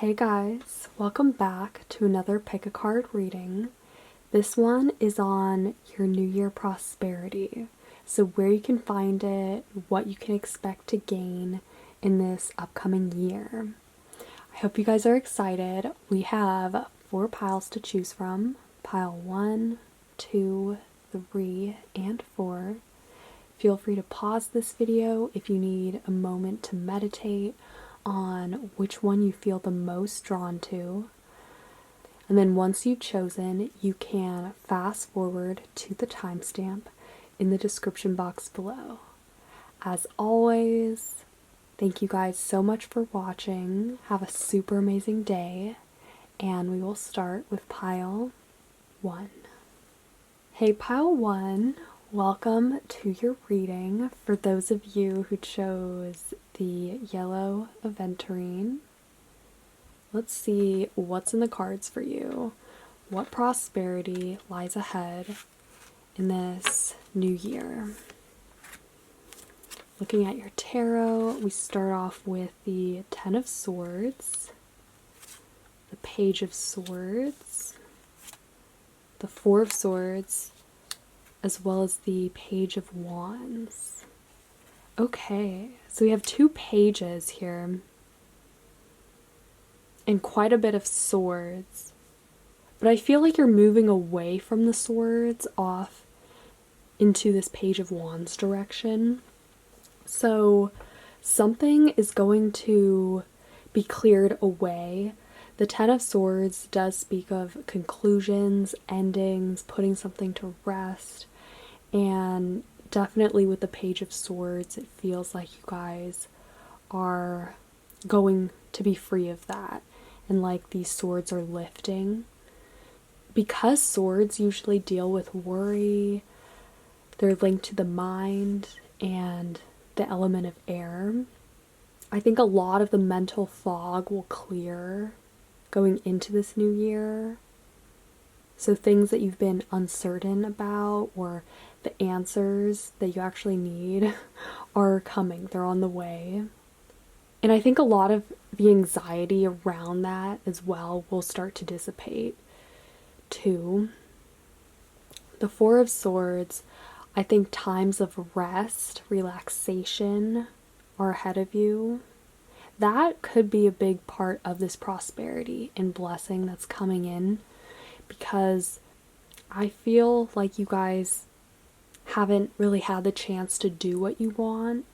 Hey guys, welcome back to another pick a card reading. This one is on your New Year prosperity. So where you can find it, what you can expect to gain in this upcoming year. I hope you guys are excited. We have 4 piles to choose from. Pile 1, 2, 3, and 4. Feel free to pause this video if you need a moment to meditate on which one you feel the most drawn to. And then once you've chosen, you can fast forward to the timestamp in the description box below. As always, thank you guys so much for watching. Have a super amazing day, and we will start with pile 1. Hey pile 1, welcome to your reading. For those of you who chose the yellow Aventurine, let's see what's in the cards for you. What prosperity lies ahead in this new year? Looking at your tarot, we start off with the Ten of Swords, the Page of Swords, the Four of Swords, as well as the Page of Wands. Okay, so we have 2 pages here and quite a bit of swords. But I feel like you're moving away from the swords off into this Page of Wands direction. So something is going to be cleared away. The Ten of Swords does speak of conclusions, endings, putting something to rest, and definitely with the Page of Swords, it feels like you guys are going to be free of that, and like these swords are lifting. Because swords usually deal with worry, they're linked to the mind and the element of air. I think a lot of the mental fog will clear going into this new year. So things that you've been uncertain about, or the answers that you actually need, are coming. They're on the way. And I think a lot of the anxiety around that as well will start to dissipate too. The Four of Swords, I think times of rest, relaxation are ahead of you. That could be a big part of this prosperity and blessing that's coming in, because I feel like you guys haven't really had the chance to do what you want,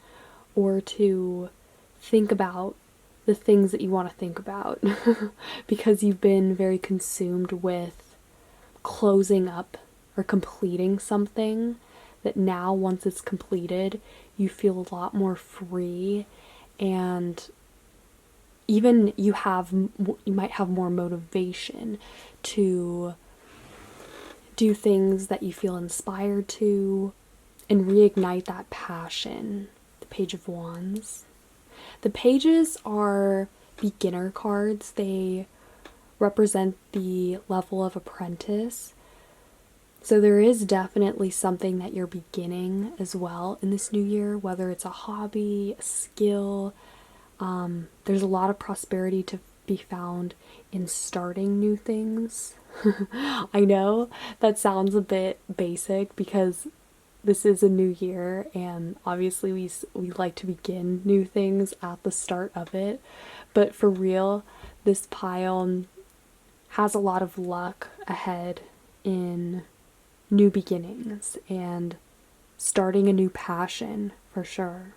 or to think about the things that you want to think about because you've been very consumed with closing up or completing something that now, once it's completed, you feel a lot more free, and even you might have more motivation to do things that you feel inspired to and reignite that passion. The Page of Wands. The pages are beginner cards. They represent the level of apprentice. So there is definitely something that you're beginning as well in this new year, whether it's a hobby, a skill. There's a lot of prosperity to be found in starting new things. I know that sounds a bit basic because this is a new year, and obviously we like to begin new things at the start of it. But for real, this pile has a lot of luck ahead in new beginnings and starting a new passion for sure.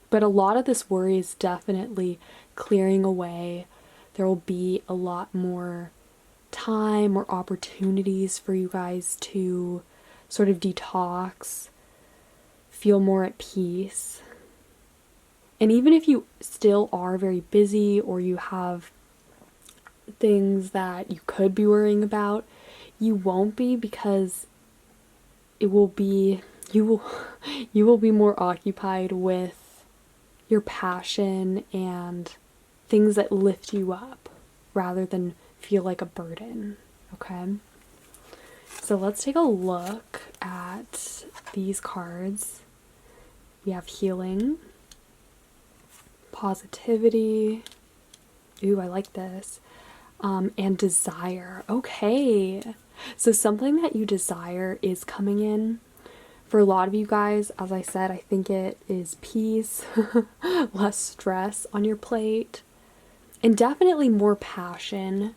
But a lot of this worry is definitely clearing away. There will be a lot more time or opportunities for you guys to sort of detox, feel more at peace. And even if you still are very busy, or you have things that you could be worrying about, you won't be, because you will be more occupied with your passion and things that lift you up rather than feel like a burden. Okay? So let's take a look at these cards. We have healing, positivity, Ooh, I like this. And desire. Okay. So something that you desire is coming in. For a lot of you guys, as I said, I think it is peace, less stress on your plate, and definitely more passion.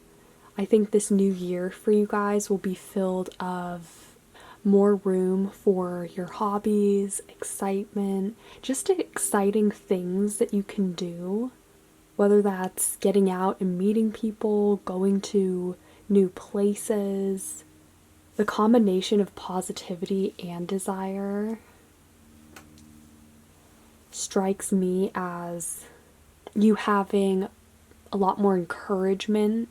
I think this new year for you guys will be filled of more room for your hobbies, excitement, just exciting things that you can do. Whether that's getting out and meeting people, going to new places, the combination of positivity and desire strikes me as you having a lot more encouragement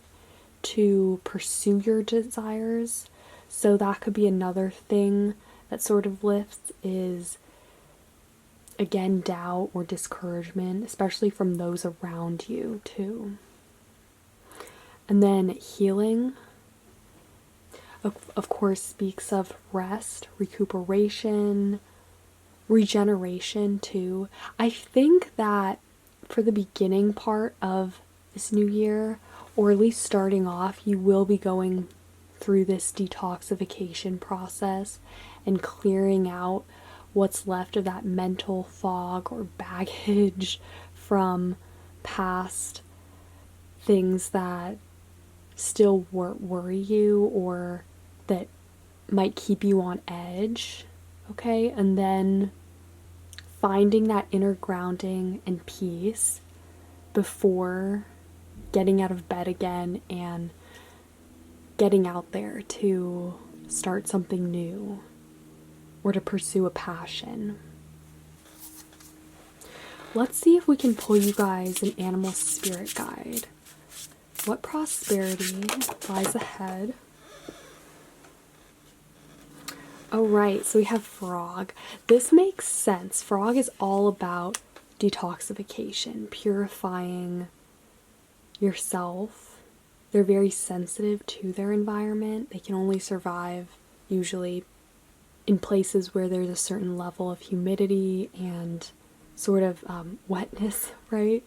to pursue your desires. So that could be another thing that sort of lifts is, again, doubt or discouragement, especially from those around you too. And then healing, of course, speaks of rest, recuperation, regeneration too. I think that for the beginning part of this new year, or at least starting off, you will be going through this detoxification process and clearing out what's left of that mental fog or baggage from past things that still worry you or that might keep you on edge. Okay, and then finding that inner grounding and peace before getting out of bed again and getting out there to start something new or to pursue a passion. Let's see if we can pull you guys an animal spirit guide. What prosperity lies ahead? Oh, right, so we have frog. This makes sense. Frog is all about detoxification, purifying yourself. They're very sensitive to their environment. They can only survive usually in places where there's a certain level of humidity and sort of wetness, right?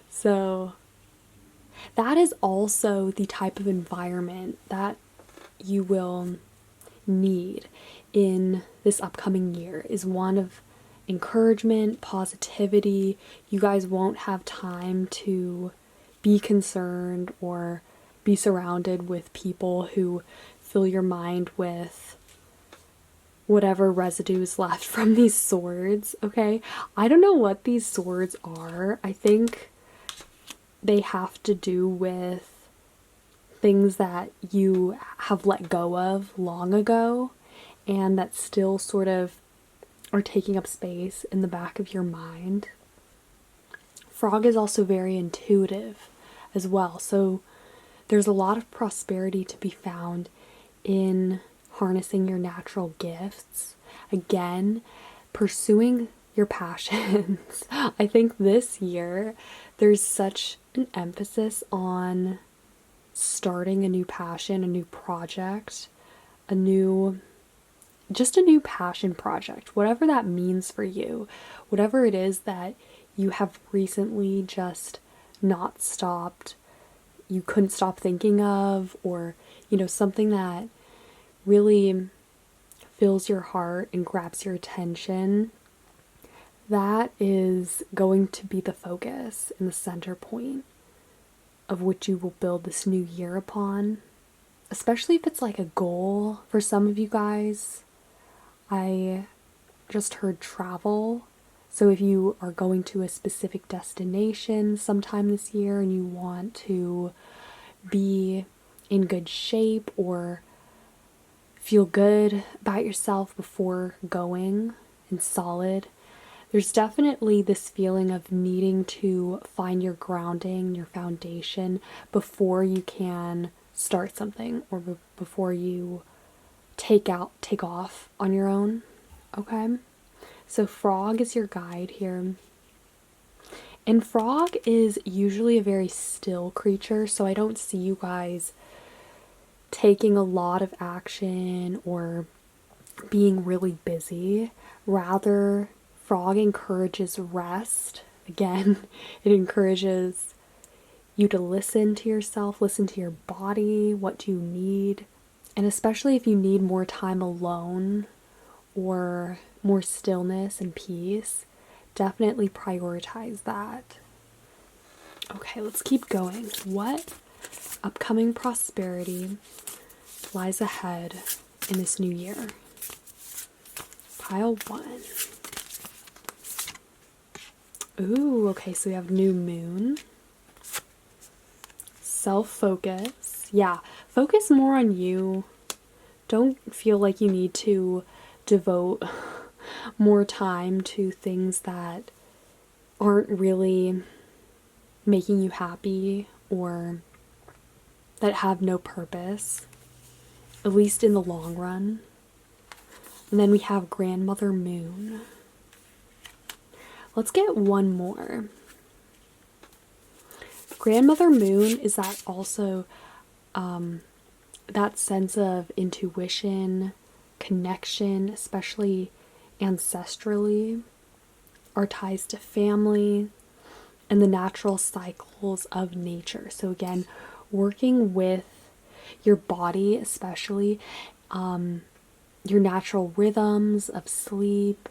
So that is also the type of environment that you will need in this upcoming year, is one of encouragement, positivity. You guys won't have time to be concerned or be surrounded with people who fill your mind with whatever residue is left from these swords, okay? I don't know what these swords are. I think they have to do with things that you have let go of long ago and that still sort of are taking up space in the back of your mind. Frog is also very intuitive as well, so there's a lot of prosperity to be found in harnessing your natural gifts. Again, pursuing your passions. I think this year there's such an emphasis on starting a new passion, a new project, just a new passion project, whatever that means for you, whatever it is that you have recently just not stopped, you couldn't stop thinking of, or, something that really fills your heart and grabs your attention. That is going to be the focus and the center point of which you will build this new year upon, especially if it's like a goal for some of you guys. I just heard travel. So if you are going to a specific destination sometime this year and you want to be in good shape or feel good about yourself before going and solid, there's definitely this feeling of needing to find your grounding, your foundation before you can start something or before you take off on your own. Okay? So frog is your guide here. And frog is usually a very still creature, so I don't see you guys taking a lot of action or being really busy. Rather, frog encourages rest. Again, it encourages you to listen to yourself, listen to your body. What do you need? And especially if you need more time alone or more stillness and peace, definitely prioritize that. Okay, let's keep going. What upcoming prosperity lies ahead in this new year? Pile 1. Ooh, okay, so we have new moon. Self-focus. Yeah, focus more on you. Don't feel like you need to devote more time to things that aren't really making you happy or that have no purpose, at least in the long run. And then we have Grandmother Moon. Let's get one more. Grandmother Moon is that also that sense of intuition, connection, especially ancestrally, our ties to family, and the natural cycles of nature. So again, working with your body, especially your natural rhythms of sleep,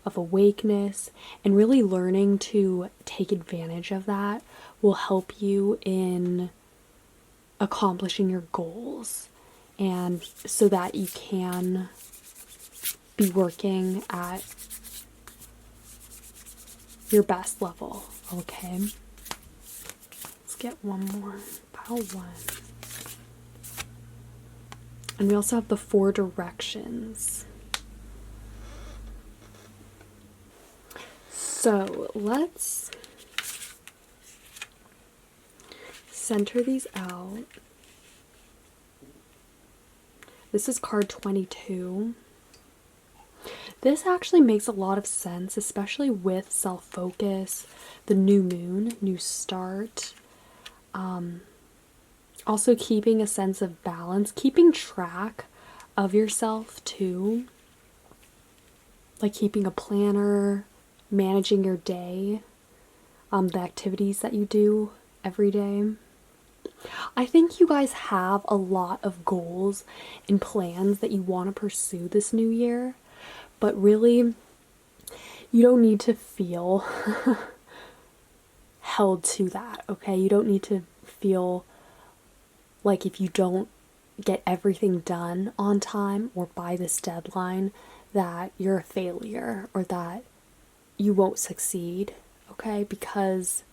of awakeness, and really learning to take advantage of that will help you in accomplishing your goals, and so that you can be working at your best level. Okay, let's get one more. Pile 1. And we also have the 4 directions. So let's center these out. This is card 22. This actually makes a lot of sense, especially with self-focus, the new moon, new start. Also keeping a sense of balance, keeping track of yourself too. Like keeping a planner, managing your day, the activities that you do every day. I think you guys have a lot of goals and plans that you want to pursue this new year, but really, you don't need to feel held to that, okay? You don't need to feel like if you don't get everything done on time or by this deadline, that you're a failure or that you won't succeed, okay? Because,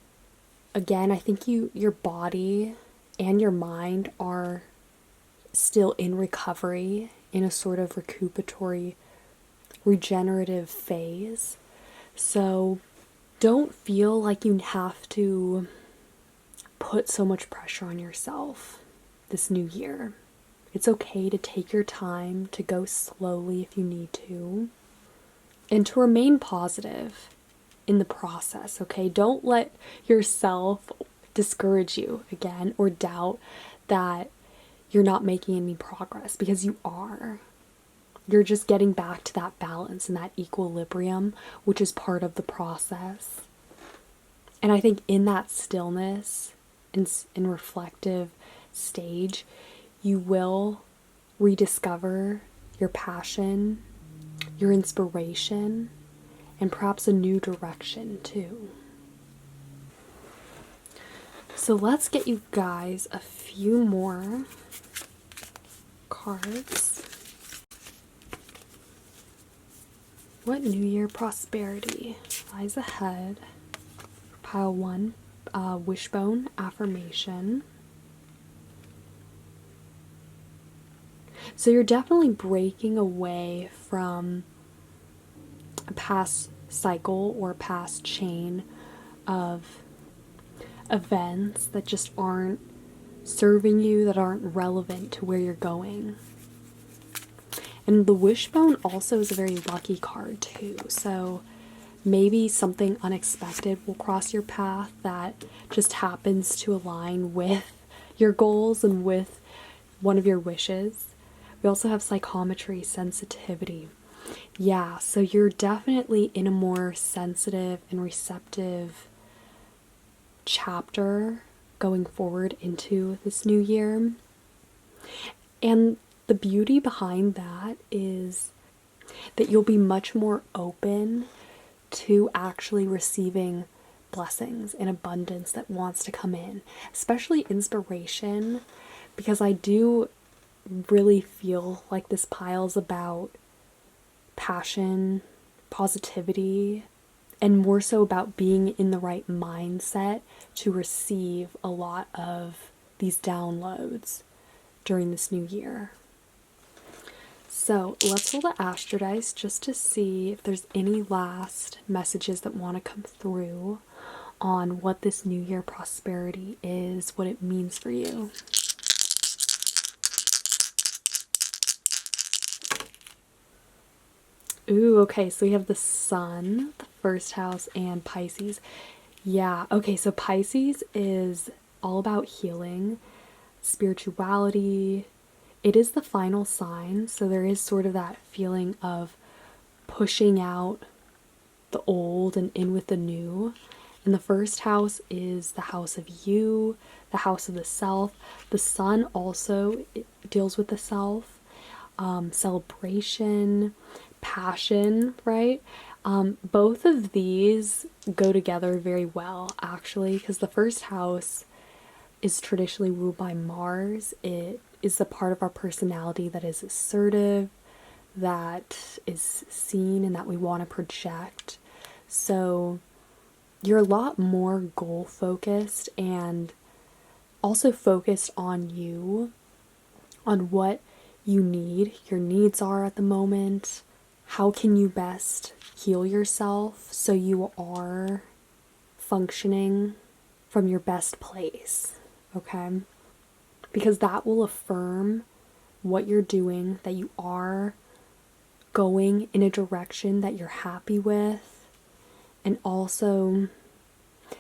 again, I think your body and your mind are still in recovery, in a sort of recuperatory, regenerative phase. So don't feel like you have to put so much pressure on yourself this new year. It's okay to take your time, to go slowly if you need to, and to remain positive in the process, okay? Don't let yourself discourage you again or doubt that you're not making any progress, because you are. You're just getting back to that balance and that equilibrium, which is part of the process. And I think in that stillness and reflective stage, you will rediscover your passion, your inspiration, and perhaps a new direction too. So let's get you guys a few more cards. What New Year prosperity lies ahead? Pile 1, wishbone affirmation. So you're definitely breaking away from a past cycle or past chain of events that just aren't serving you, that aren't relevant to where you're going. And the wishbone also is a very lucky card too. So maybe something unexpected will cross your path that just happens to align with your goals and with one of your wishes. We also have psychometry, sensitivity. Yeah, so you're definitely in a more sensitive and receptive chapter going forward into this new year. And the beauty behind that is that you'll be much more open to actually receiving blessings and abundance that wants to come in, especially inspiration, because I do really feel like this pile's about passion, positivity, and more so about being in the right mindset to receive a lot of these downloads during this new year. So let's roll the Astro Dice just to see if there's any last messages that want to come through on what this new year prosperity is, what it means for you. Ooh, okay, so we have the Sun, the first house, and Pisces. Yeah, okay, so Pisces is all about healing, spirituality. It is the final sign, so there is sort of that feeling of pushing out the old and in with the new. And the first house is the house of you, the house of the self. The Sun also deals with the self, celebration, passion, right? Both of these go together very well, actually, because the first house is traditionally ruled by Mars. It is the part of our personality that is assertive, that is seen, and that we want to project. So you're a lot more goal focused and also focused on you, on what you need, your needs are at the moment. How can you best heal yourself so you are functioning from your best place, okay? Because that will affirm what you're doing, that you are going in a direction that you're happy with, and also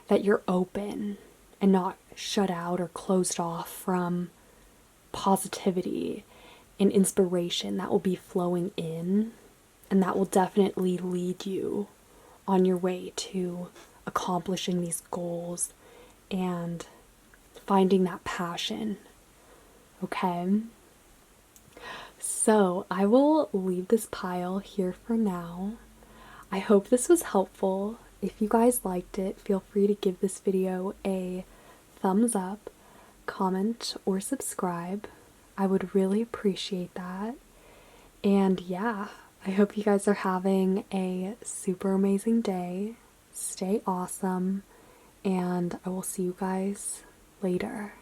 that you're open and not shut out or closed off from positivity and inspiration that will be flowing in, and that will definitely lead you on your way to accomplishing these goals and finding that passion. Okay? So I will leave this pile here for now. I hope this was helpful. If you guys liked it, feel free to give this video a thumbs up, comment, or subscribe. I would really appreciate that. And yeah, I hope you guys are having a super amazing day. Stay awesome, and I will see you guys later.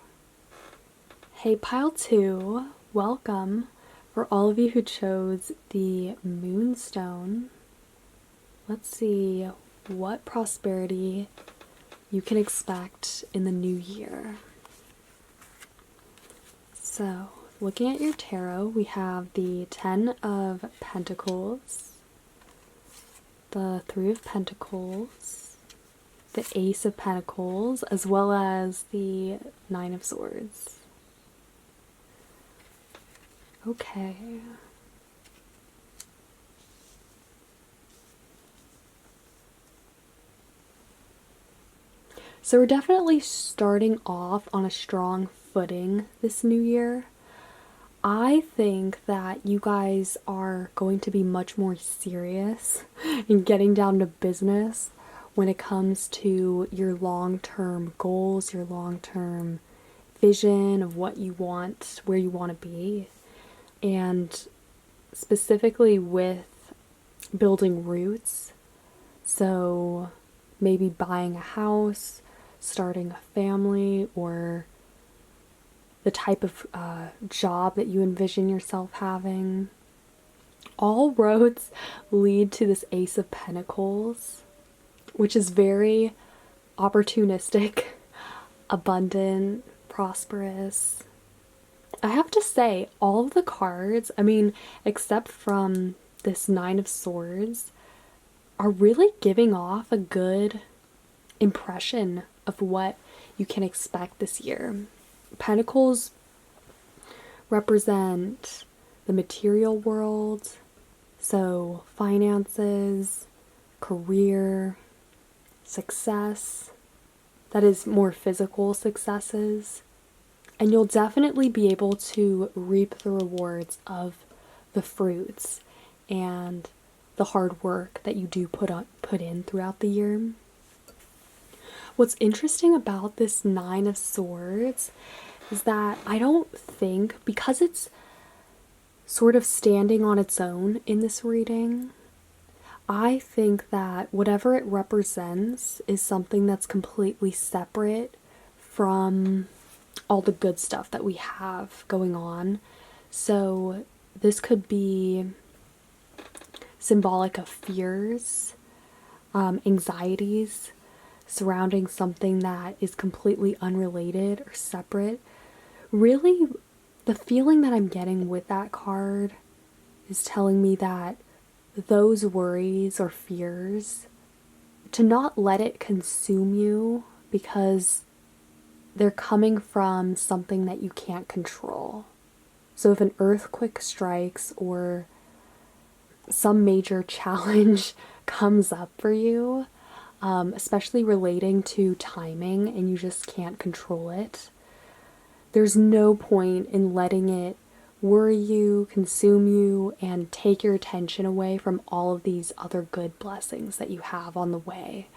Hey, Pile 2, welcome. For all of you who chose the Moonstone, let's see what prosperity you can expect in the new year. So, looking at your tarot, we have the 10 of Pentacles, the 3 of Pentacles, the Ace of Pentacles, as well as the 9 of Swords. Okay. So we're definitely starting off on a strong footing this new year. I think that you guys are going to be much more serious in getting down to business when it comes to your long-term goals, your long-term vision of what you want, where you want to be. And specifically with building roots, so maybe buying a house, starting a family, or the type of job that you envision yourself having. All roads lead to this Ace of Pentacles, which is very opportunistic, abundant, prosperous. I have to say, all of the cards, I mean, except from this 9 of Swords, are really giving off a good impression of what you can expect this year. Pentacles represent the material world, so finances, career, success. that is more physical successes. And you'll definitely be able to reap the rewards of the fruits and the hard work that you do put in throughout the year. What's interesting about this Nine of Swords is that I don't think, because it's sort of standing on its own in this reading, I think that whatever it represents is something that's completely separate from all the good stuff that we have going on. So this could be symbolic of fears, anxieties surrounding something that is completely unrelated or separate. Really, the feeling that I'm getting with that card is telling me that those worries or fears, to not let it consume you, because they're coming from something that you can't control. So if an earthquake strikes or some major challenge comes up for you, especially relating to timing, and you just can't control it, there's no point in letting it worry you, consume you, and take your attention away from all of these other good blessings that you have on the way.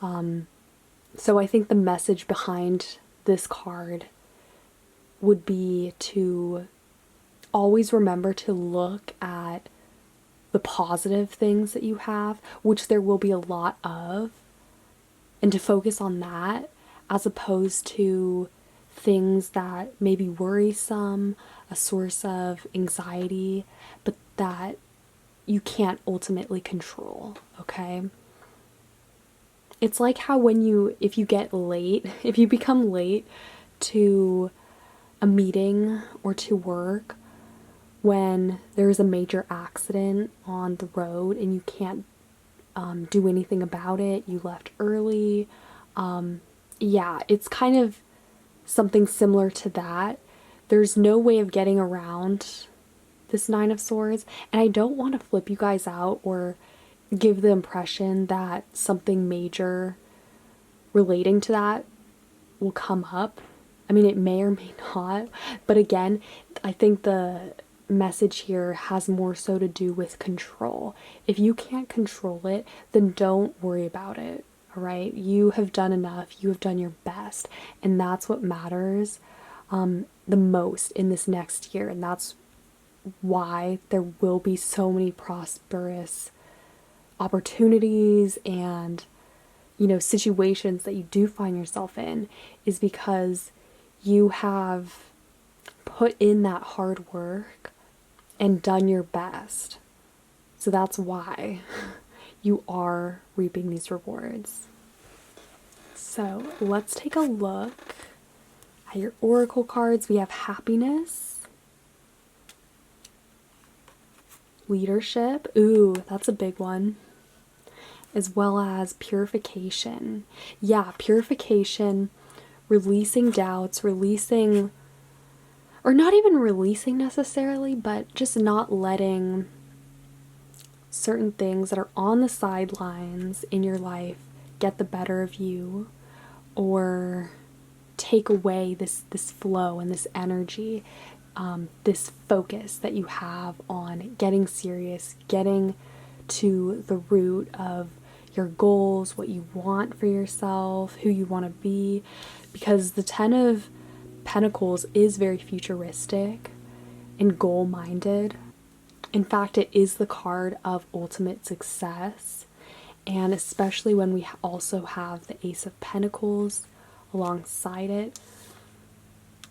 So I think the message behind this card would be to always remember to look at the positive things that you have, which there will be a lot of, and to focus on that as opposed to things that may be worrisome, a source of anxiety, but that you can't ultimately control, okay? It's like how if you get late, if you become late to a meeting or to work, when there's a major accident on the road and you can't do anything about it, you left early. Yeah, it's kind of something similar to that. There's no way of getting around this Nine of Swords, and I don't want to flip you guys out or give the impression that something major relating to that will come up. I mean, it may or may not, but again, I think the message here has more so to do with control. If you can't control it, then don't worry about it, all right? You have done enough, you have done your best, and that's what matters the most in this next year, and that's why there will be so many prosperous opportunities and, you know, situations that you do find yourself in, is because you have put in that hard work and done your best. So that's why you are reaping these rewards. So let's take a look at your oracle cards. We have happiness, leadership, ooh, that's a big one, as well as purification. Yeah, purification, releasing doubts, releasing, or not even releasing necessarily, but just not letting certain things that are on the sidelines in your life get the better of you, or take away this flow and this energy, this focus that you have on getting serious, getting to the root of your goals, what you want for yourself, who you want to be, because the Ten of Pentacles is very futuristic and goal-minded. In fact, it is the card of ultimate success, and especially when we also have the Ace of Pentacles alongside it,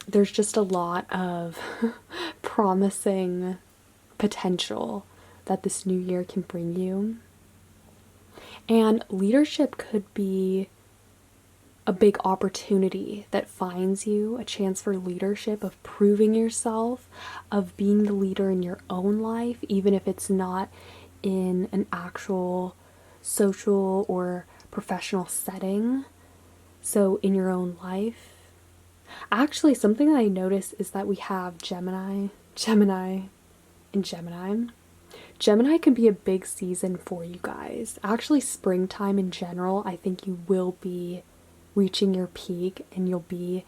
there's just a lot of promising potential that this new year can bring you. And leadership could be a big opportunity that finds you, a chance for leadership, of proving yourself, of being the leader in your own life, even if it's not in an actual social or professional setting. So in your own life. Actually, something that I noticed is that we have Gemini, and Gemini. Gemini can be a big season for you guys. Actually, springtime in general, I think you will be reaching your peak and you'll be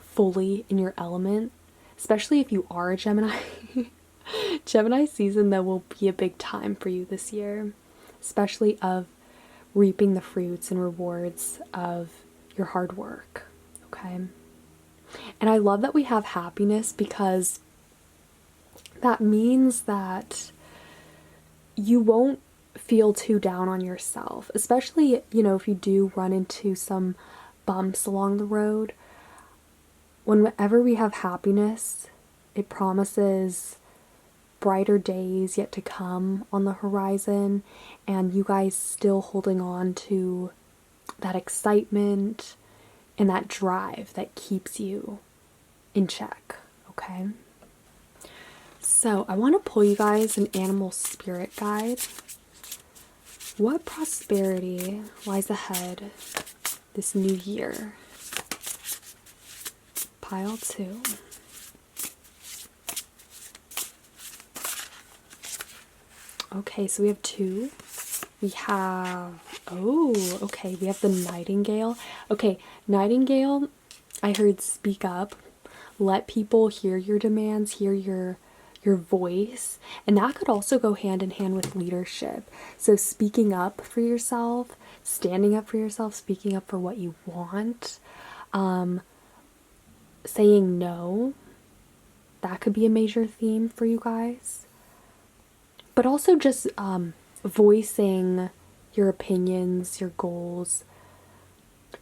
fully in your element, especially if you are a Gemini. Gemini season, though, will be a big time for you this year, especially of reaping the fruits and rewards of your hard work, okay? And I love that we have happiness, because that means that you won't feel too down on yourself, especially, you know, if you do run into some bumps along the road. Whenever we have happiness, it promises brighter days yet to come on the horizon, and you guys still holding on to that excitement and that drive that keeps you in check, okay? So I want to pull you guys an animal spirit guide. What prosperity lies ahead this new year? Pile 2. Okay, so we have 2. We have, oh, okay, we have the Nightingale. Okay, Nightingale, I heard speak up. Let people hear your demands, hear your voice. And that could also go hand in hand with leadership. So speaking up for yourself, standing up for yourself, speaking up for what you want, saying no. That could be a major theme for you guys. But also just voicing your opinions, your goals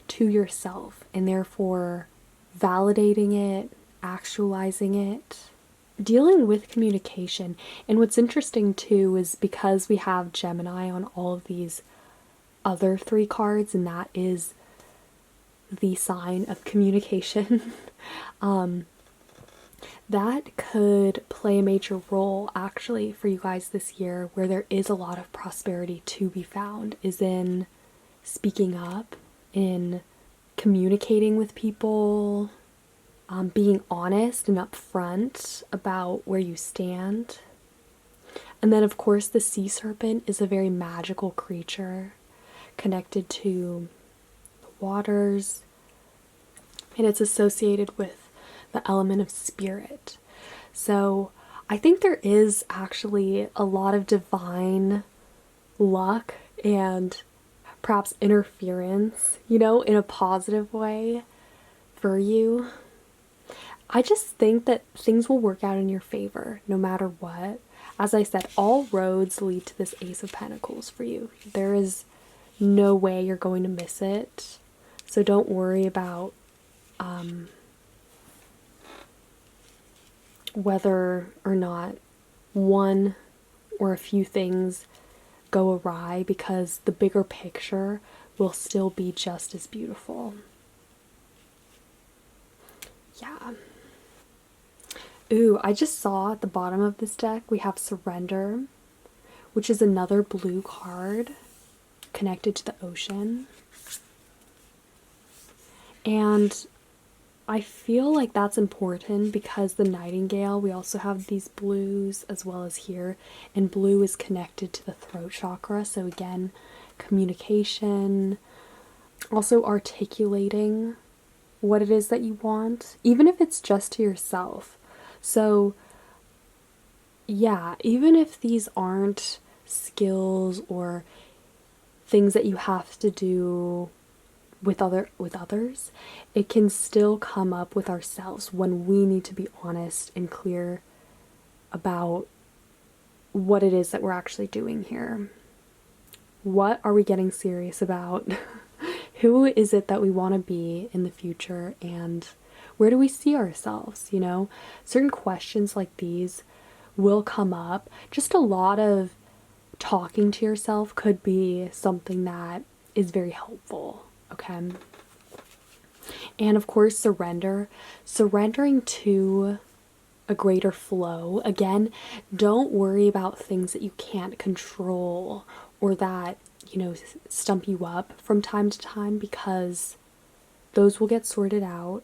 to yourself, and therefore validating it, actualizing it, dealing with communication. And what's interesting too is because we have Gemini on all of these other 3 cards, and that is the sign of communication, that could play a major role actually for you guys this year, where there is a lot of prosperity to be found, is in speaking up, in communicating with people, being honest and upfront about where you stand. And then of course the sea serpent is a very magical creature connected to the waters, and it's associated with the element of spirit. So I think there is actually a lot of divine luck and perhaps interference, you know, in a positive way for you. I just think that things will work out in your favor no matter what. As I said, all roads lead to this Ace of Pentacles for you. There is no way you're going to miss it. So don't worry about whether or not one or a few things go awry, because the bigger picture will still be just as beautiful. Yeah. Ooh, I just saw at the bottom of this deck we have Surrender, which is another blue card connected to the ocean. And I feel like that's important because the Nightingale, we also have these blues as well as here, and blue is connected to the throat chakra. So again, communication, also articulating what it is that you want, even if it's just to yourself. So yeah, even if these aren't skills or things that you have to do with others, it can still come up with ourselves when we need to be honest and clear about what it is that we're actually doing here. What are we getting serious about? Who is it that we want to be in the future, and where do we see ourselves? You know, certain questions like these will come up. Just a lot of talking to yourself could be something that is very helpful. Okay. And of course, surrendering to a greater flow. Again, don't worry about things that you can't control or that, you know, stump you up from time to time, because those will get sorted out.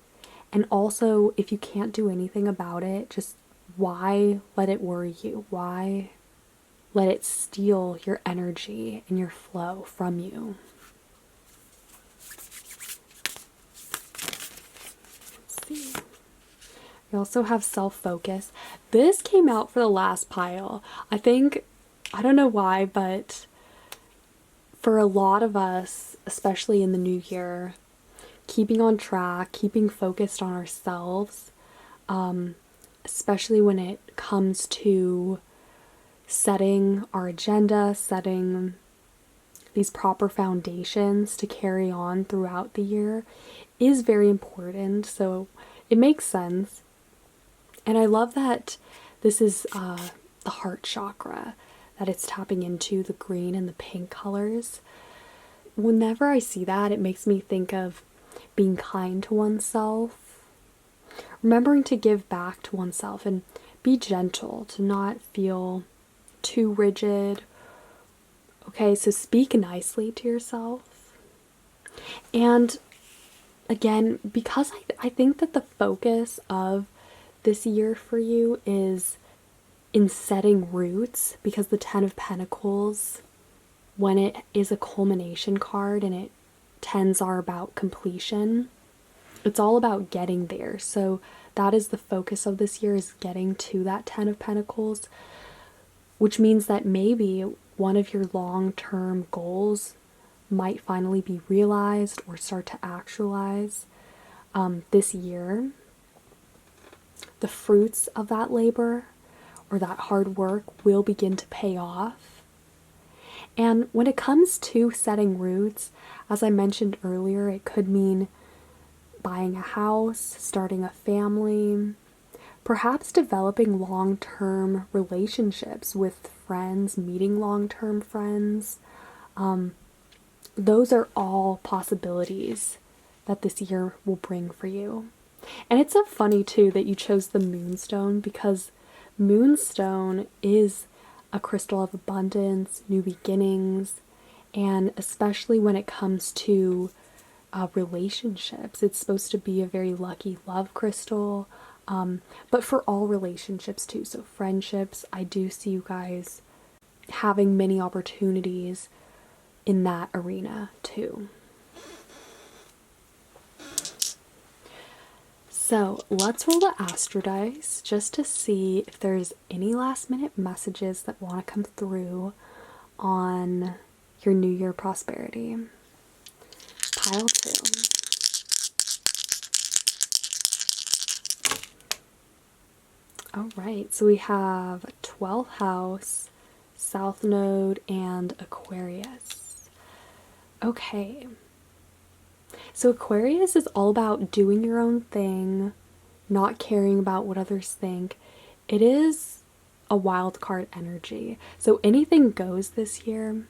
And also, if you can't do anything about it, just why let it worry you? Why let it steal your energy and your flow from you? We also have self-focus. This came out for the last pile. I think, I don't know why, but for a lot of us, especially in the new year, keeping on track, keeping focused on ourselves, especially when it comes to setting our agenda, setting these proper foundations to carry on throughout the year, is very important. So it makes sense. And I love that this is the heart chakra, that it's tapping into the green and the pink colors. Whenever I see that, it makes me think of being kind to oneself, remembering to give back to oneself and be gentle, to not feel too rigid. Okay, so speak nicely to yourself. And again, because I think that the focus of this year for you is in setting roots, because the Ten of Pentacles, when it is a culmination card and it tens are about completion, it's all about getting there. So that is the focus of this year, is getting to that Ten of Pentacles, which means that maybe one of your long-term goals might finally be realized or start to actualize this year. The fruits of that labor or that hard work will begin to pay off. And when it comes to setting roots, as I mentioned earlier, it could mean buying a house, starting a family, perhaps developing long-term relationships with friends, meeting long-term friends. Those are all possibilities that this year will bring for you. And it's so funny too that you chose the Moonstone, because Moonstone is a crystal of abundance, new beginnings, and especially when it comes to relationships, it's supposed to be a very lucky love crystal, but for all relationships too. So friendships, I do see you guys having many opportunities in that arena too. So let's roll the Astro Dice just to see if there's any last minute messages that want to come through on your New Year prosperity. Pile 2. Alright, so we have 12th house, South Node, and Aquarius. Okay. So Aquarius is all about doing your own thing, not caring about what others think. It is a wild card energy. So anything goes this year.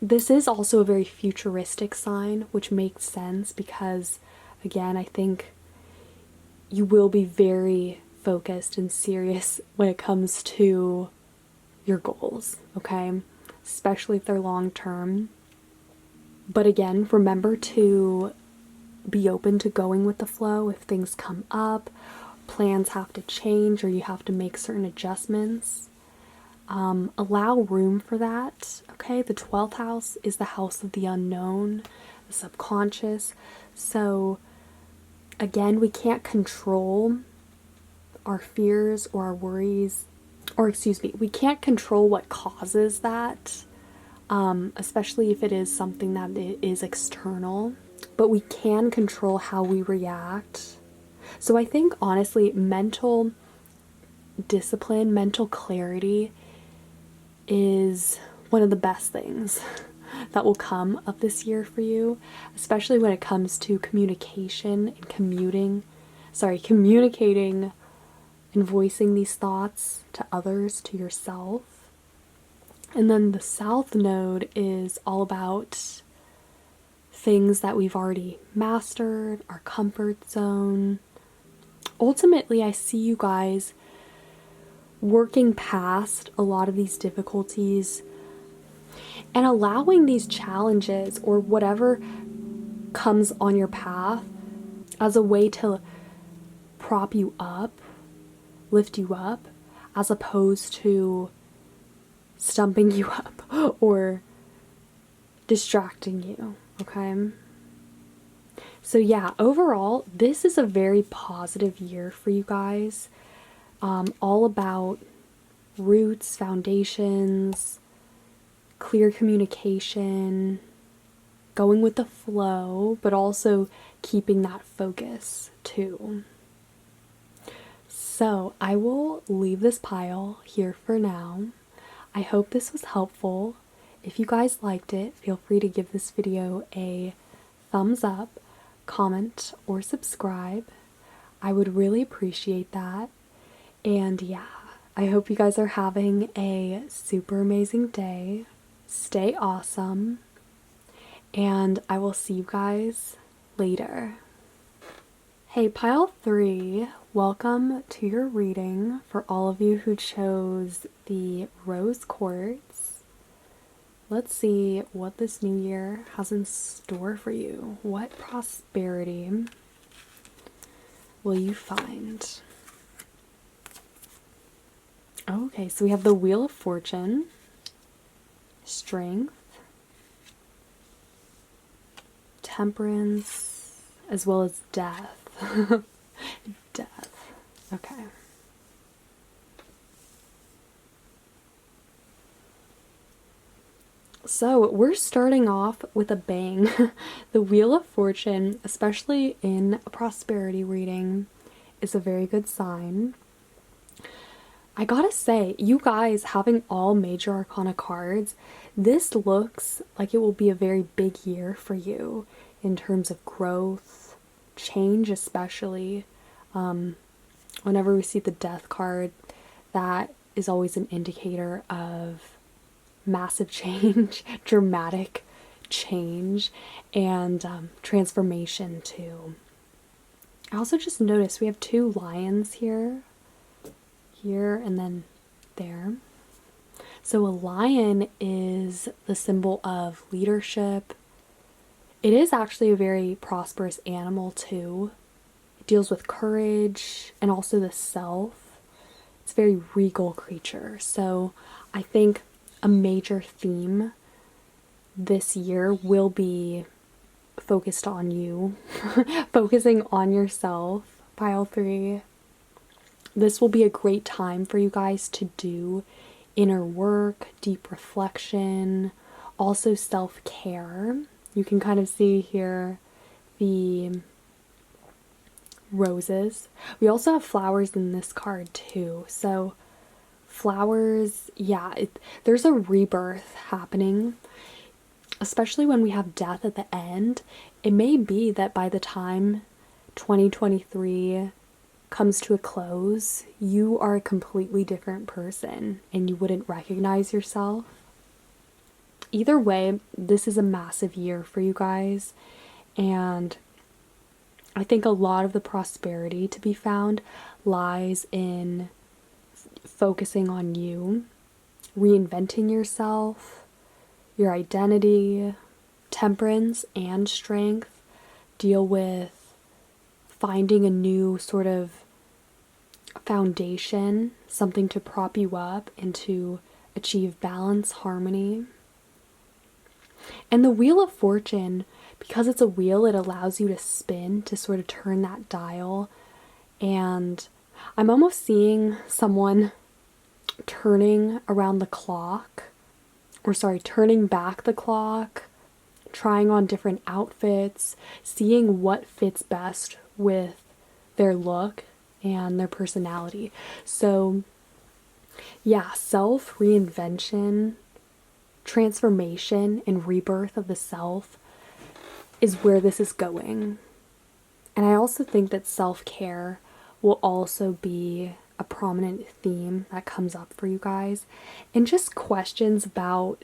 This is also a very futuristic sign, which makes sense because, again, I think you will be very focused and serious when it comes to your goals, okay? Especially if they're long term. But again, remember to be open to going with the flow if things come up, plans have to change, or you have to make certain adjustments. Allow room for that, okay? The 12th house is the house of the unknown, the subconscious. So again, we can't control our fears or our worries, or excuse me, we can't control what causes that. Especially if it is something that is external, but we can control how we react. So I think honestly, mental discipline, mental clarity is one of the best things that will come of this year for you, especially when it comes to communication and communicating and voicing these thoughts to others, to yourself. And then the South Node is all about things that we've already mastered, our comfort zone. Ultimately, I see you guys working past a lot of these difficulties and allowing these challenges or whatever comes on your path as a way to prop you up, lift you up, as opposed to stumping you up or distracting you, okay? So yeah, overall, this is a very positive year for you guys. All about roots, foundations, clear communication, going with the flow, but also keeping that focus too. So I will leave this pile here for now. I hope this was helpful. If you guys liked it, feel free to give this video a thumbs up, comment, or subscribe. I would really appreciate that. And yeah, I hope you guys are having a super amazing day. Stay awesome. And I will see you guys later. Hey, pile 3, welcome to your reading for all of you who chose the rose quartz. Let's see what this new year has in store for you. What prosperity will you find? Okay, so we have the Wheel of Fortune, Strength, Temperance, as well as Death. Death. Okay. So we're starting off with a bang. The Wheel of Fortune, especially in a prosperity reading, is a very good sign. I gotta say, you guys having all major arcana cards, this looks like it will be a very big year for you in terms of growth, change especially. Whenever we see the Death card, that is always an indicator of massive change, dramatic change, and transformation too. I also just noticed we have 2 lions here and then there. So a lion is the symbol of leadership. It is actually a very prosperous animal too. It deals with courage and also the self. It's a very regal creature. So I think a major theme this year will be focused on you, focusing on yourself, pile 3. This will be a great time for you guys to do inner work, deep reflection, also self-care. You can kind of see here the roses. We also have flowers in this card too. So flowers, yeah, there's a rebirth happening, especially when we have death at the end. It may be that by the time 2023 comes to a close, you are a completely different person and you wouldn't recognize yourself. Either way, this is a massive year for you guys, and I think a lot of the prosperity to be found lies in focusing on you, reinventing yourself, your identity. Temperance and Strength deal with finding a new sort of foundation, something to prop you up and to achieve balance, harmony. And the Wheel of Fortune, because it's a wheel, it allows you to spin, to sort of turn that dial. And I'm almost seeing someone turning around the clock, turning back the clock, trying on different outfits, seeing what fits best with their look and their personality. So yeah, self-reinvention, transformation, and rebirth of the self is where this is going. And I also think that self-care will also be a prominent theme that comes up for you guys, and just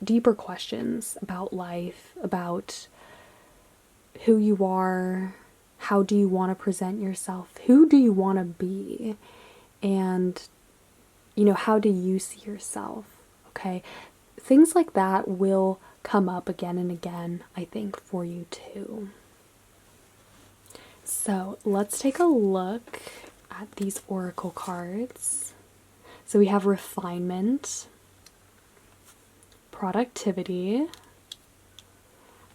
deeper questions about life, about who you are, how do you want to present yourself, who do you want to be, and how do you see yourself? Okay, things like that will come up again and again, I think, for you too. So let's take a look at these oracle cards. So we have refinement, productivity,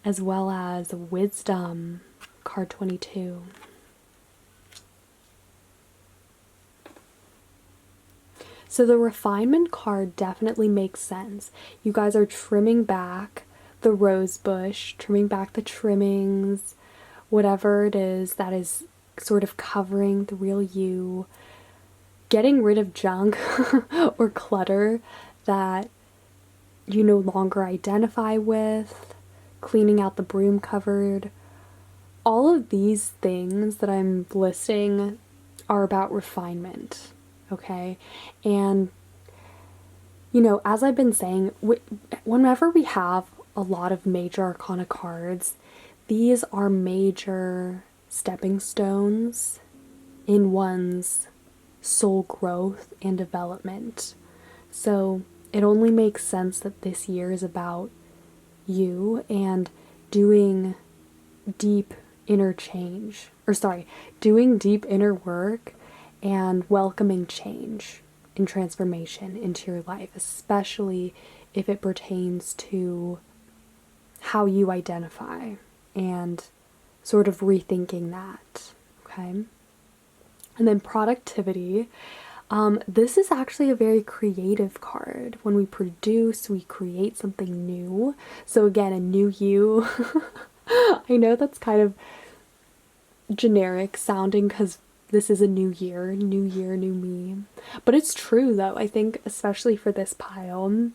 as well as wisdom, card 22. So the refinement card definitely makes sense. You guys are trimming back the rose bush, trimming back the trimmings, whatever it is that is sort of covering the real you, getting rid of junk or clutter that you no longer identify with, cleaning out the broom cupboard. All of these things that I'm listing are about refinement, okay? And, you know, as I've been saying, whenever we have a lot of major arcana cards, these are major stepping stones in one's soul growth and development. So it only makes sense that this year is about you and doing deep inner change, doing deep inner work and welcoming change and transformation into your life, especially if it pertains to how you identify and sort of rethinking that, okay? And then productivity. This is actually a very creative card. When we produce, we create something new. So again, a new you. I know that's kind of generic sounding because this is a new year, new me. But it's true though. I think especially for this pile,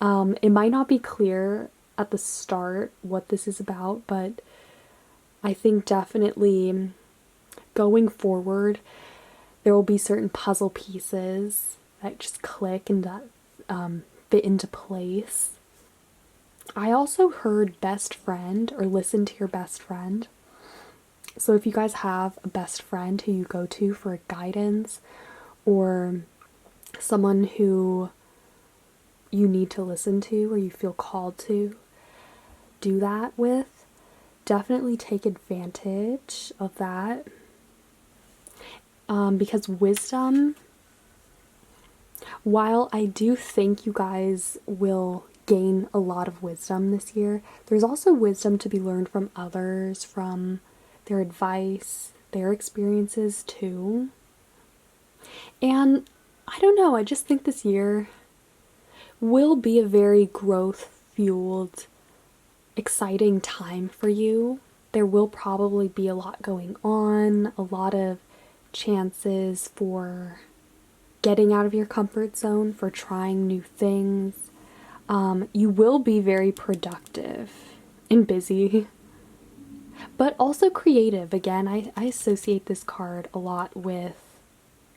it might not be clear at the start what this is about, but I think definitely going forward, there will be certain puzzle pieces that just click and that fit into place. I also heard best friend, or listen to your best friend. So if you guys have a best friend who you go to for guidance, or someone who you need to listen to or you feel called to do that with, definitely take advantage of that. Because wisdom, while I do think you guys will gain a lot of wisdom this year, there's also wisdom to be learned from others, from their advice, their experiences too. And I don't know, I just think this year will be a very growth-fueled, exciting time for you. There will probably be a lot going on, a lot of chances for getting out of your comfort zone, for trying new things. You will be very productive and busy, but also creative. Again, I associate this card a lot with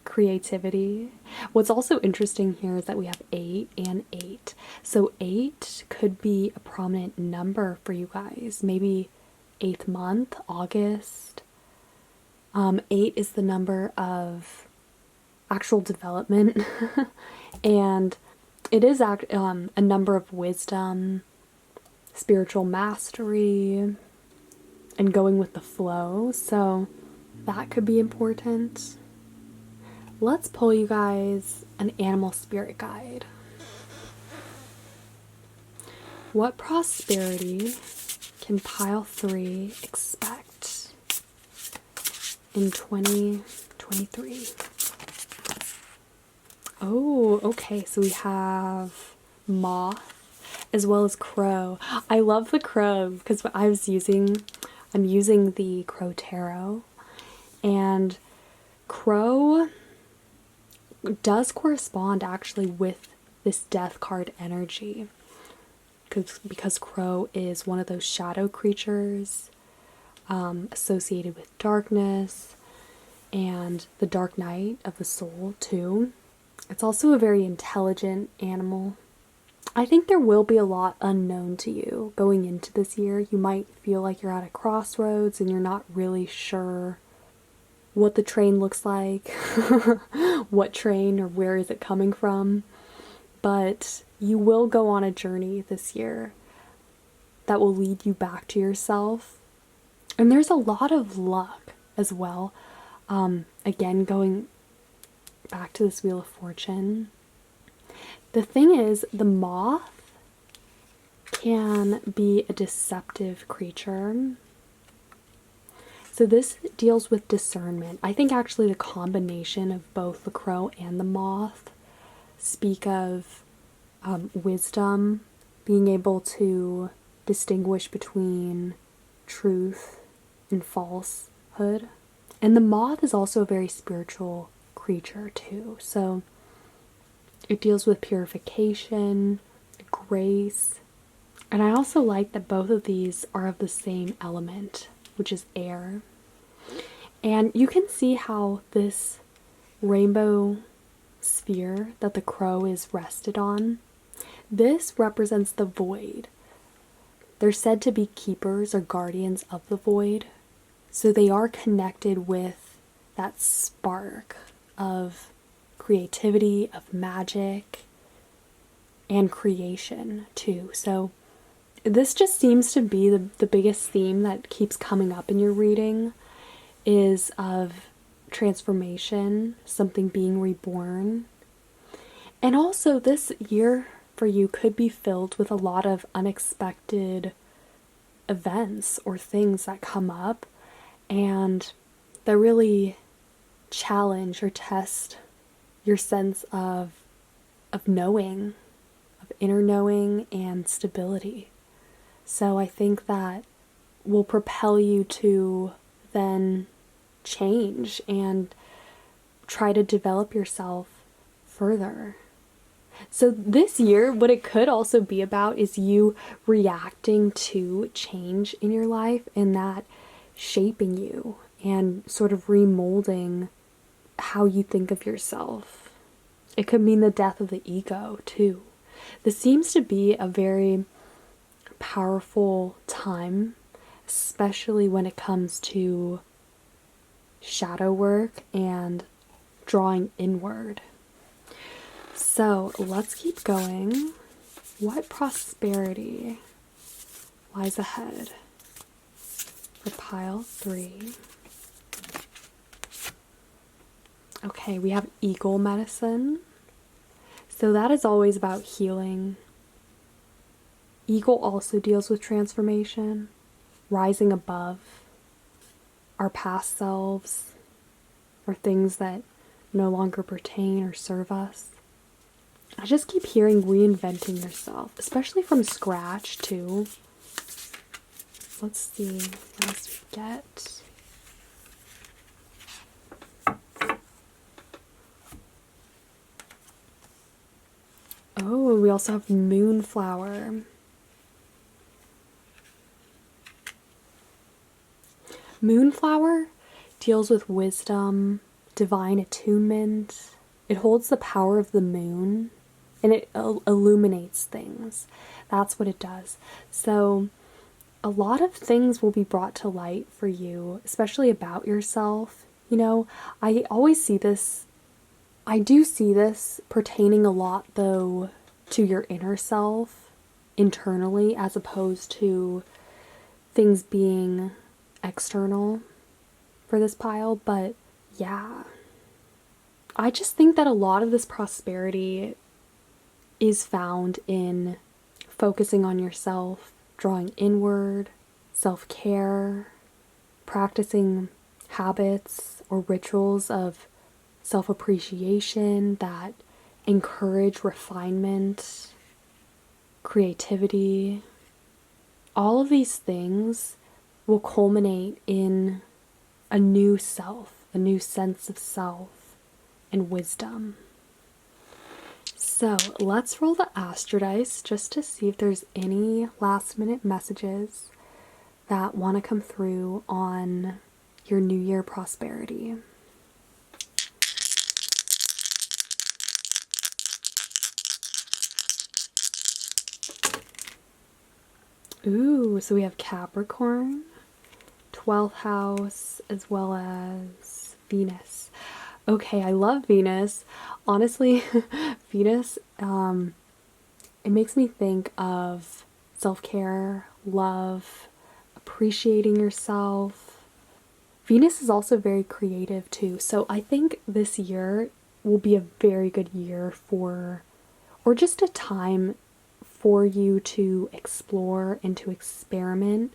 creativity. What's also interesting here is that we have 8 and 8. So 8 could be a prominent number for you guys. Maybe 8th month, August. 8 is the number of actual development and it is a number of wisdom, spiritual mastery, and going with the flow. So that could be important. Let's pull you guys an animal spirit guide. What prosperity can pile 3 expect in 2023? Oh, okay, so we have moth as well as crow. I love the crow because I'm using the crow tarot, and crow does correspond actually with this death card energy, because crow is one of those shadow creatures associated with darkness and the dark night of the soul too. It's also a very intelligent animal. I think there will be a lot unknown to you going into this year. You might feel like you're at a crossroads and you're not really sure what the train looks like, what train or where is it coming from. But you will go on a journey this year that will lead you back to yourself. And there's a lot of luck as well. Again, going back to this Wheel of Fortune. The thing is, the moth can be a deceptive creature. So this deals with discernment. I think actually the combination of both the crow and the moth speak of wisdom, being able to distinguish between truth and falsehood. And the moth is also a very spiritual creature too. So it deals with purification, grace. And I also like that both of these are of the same element, which is air. And you can see how this rainbow sphere that the crow is rested on, this represents the void. They're said to be keepers or guardians of the void. So they are connected with that spark of creativity, of magic, and creation too. So this just seems to be the biggest theme that keeps coming up in your reading, is of transformation, something being reborn. And also this year for you could be filled with a lot of unexpected events or things that come up and that really challenge or test your sense of knowing, of inner knowing and stability. So I think that will propel you to then change and try to develop yourself further. So this year, what it could also be about is you reacting to change in your life and that shaping you and sort of remolding how you think of yourself. It could mean the death of the ego too. This seems to be a very powerful time, especially when it comes to shadow work and drawing inward. So let's keep going. What prosperity lies ahead for pile 3? Okay, we have eagle medicine. So that is always about healing. Eagle also deals with transformation, rising above our past selves or things that no longer pertain or serve us. I just keep hearing reinventing yourself, especially from scratch too. Let's see what else we get. Oh, we also have Moonflower. Moonflower deals with wisdom, divine attunement. It holds the power of the moon and it illuminates things. That's what it does. So a lot of things will be brought to light for you, especially about yourself. You know, I always see this, I do see this pertaining a lot though to your inner self internally as opposed to things being external for this pile. But yeah, I just think that a lot of this prosperity is found in focusing on yourself, drawing inward, self-care, practicing habits or rituals of self-appreciation that encourage refinement, creativity. All of these things will culminate in a new self, a new sense of self and wisdom. So let's roll the Astro Dice just to see if there's any last minute messages that want to come through on your New Year prosperity. Ooh, so we have Capricorn, 12th house, as well as Venus. Okay, I love Venus. Honestly, Venus, it makes me think of self-care, love, appreciating yourself. Venus is also very creative too. So I think this year will be a very good year for, or just a time for you to explore and to experiment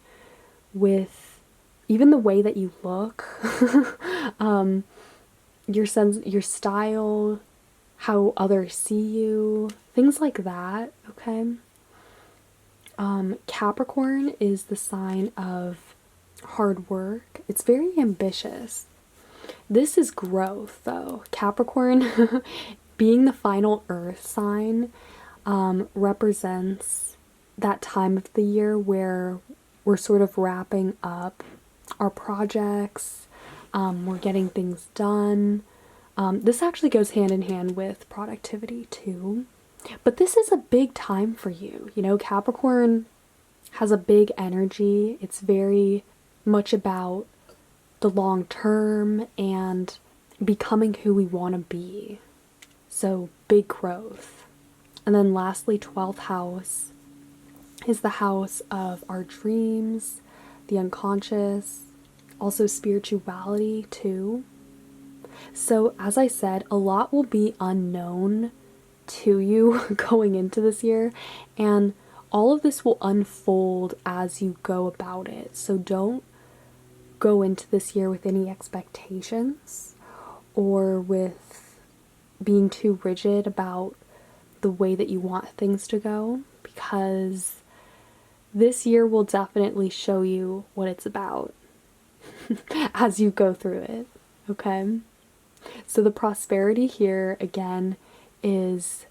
with even the way that you look, your style, how others see you, things like that, okay? Capricorn is the sign of hard work. It's very ambitious. This is growth, though. Capricorn, being the final earth sign, represents that time of the year where we're sort of wrapping up our projects, we're getting things done. This actually goes hand in hand with productivity too. But this is a big time for you. You know, Capricorn has a big energy. It's very much about the long term and becoming who we want to be. So, big growth. And then lastly, 12th house is the house of our dreams, the unconscious, also spirituality too. So, as I said, a lot will be unknown to you going into this year, and all of this will unfold as you go about it. So don't go into this year with any expectations or with being too rigid about the way that you want things to go, because this year will definitely show you what it's about as you go through it, okay? So the prosperity here, again, is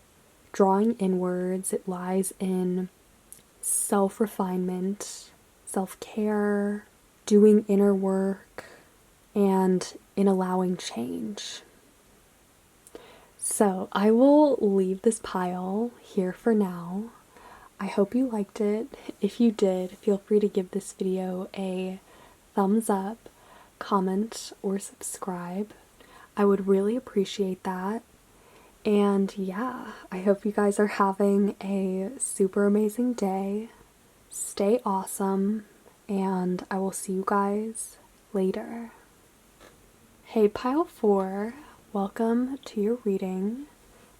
drawing inwards. It lies in self-refinement, self-care, doing inner work, and in allowing change. So I will leave this pile here for now. I hope you liked it. If you did, feel free to give this video a thumbs up, comment, or subscribe. I would really appreciate that. And yeah, I hope you guys are having a super amazing day. Stay awesome, and I will see you guys later. Hey Pile 4, welcome to your reading.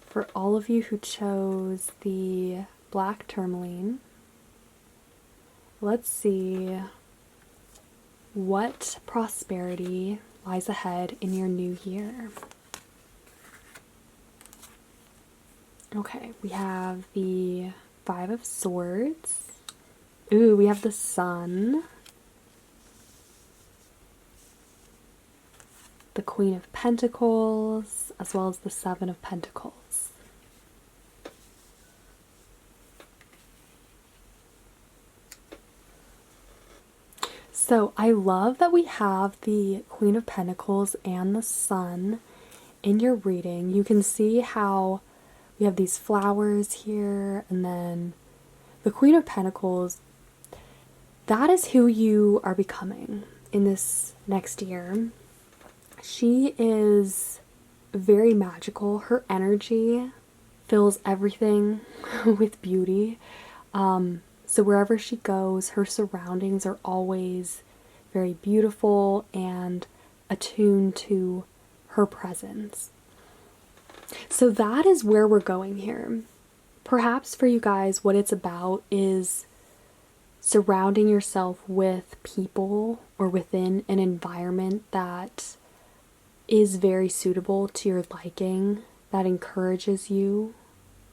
For all of you who chose the black Tourmaline, let's see what prosperity lies ahead in your new year. Okay, we have the 5 of Swords. Ooh, we have the Sun. The Queen of Pentacles, as well as the 7 of Pentacles. So I love that we have the Queen of Pentacles and the Sun in your reading. You can see how we have these flowers here, and then the Queen of Pentacles. That is who you are becoming in this next year. She is very magical. Her energy fills everything with beauty. So wherever she goes, her surroundings are always very beautiful and attuned to her presence. So that is where we're going here. Perhaps for you guys, what it's about is surrounding yourself with people or within an environment that is very suitable to your liking, that encourages you,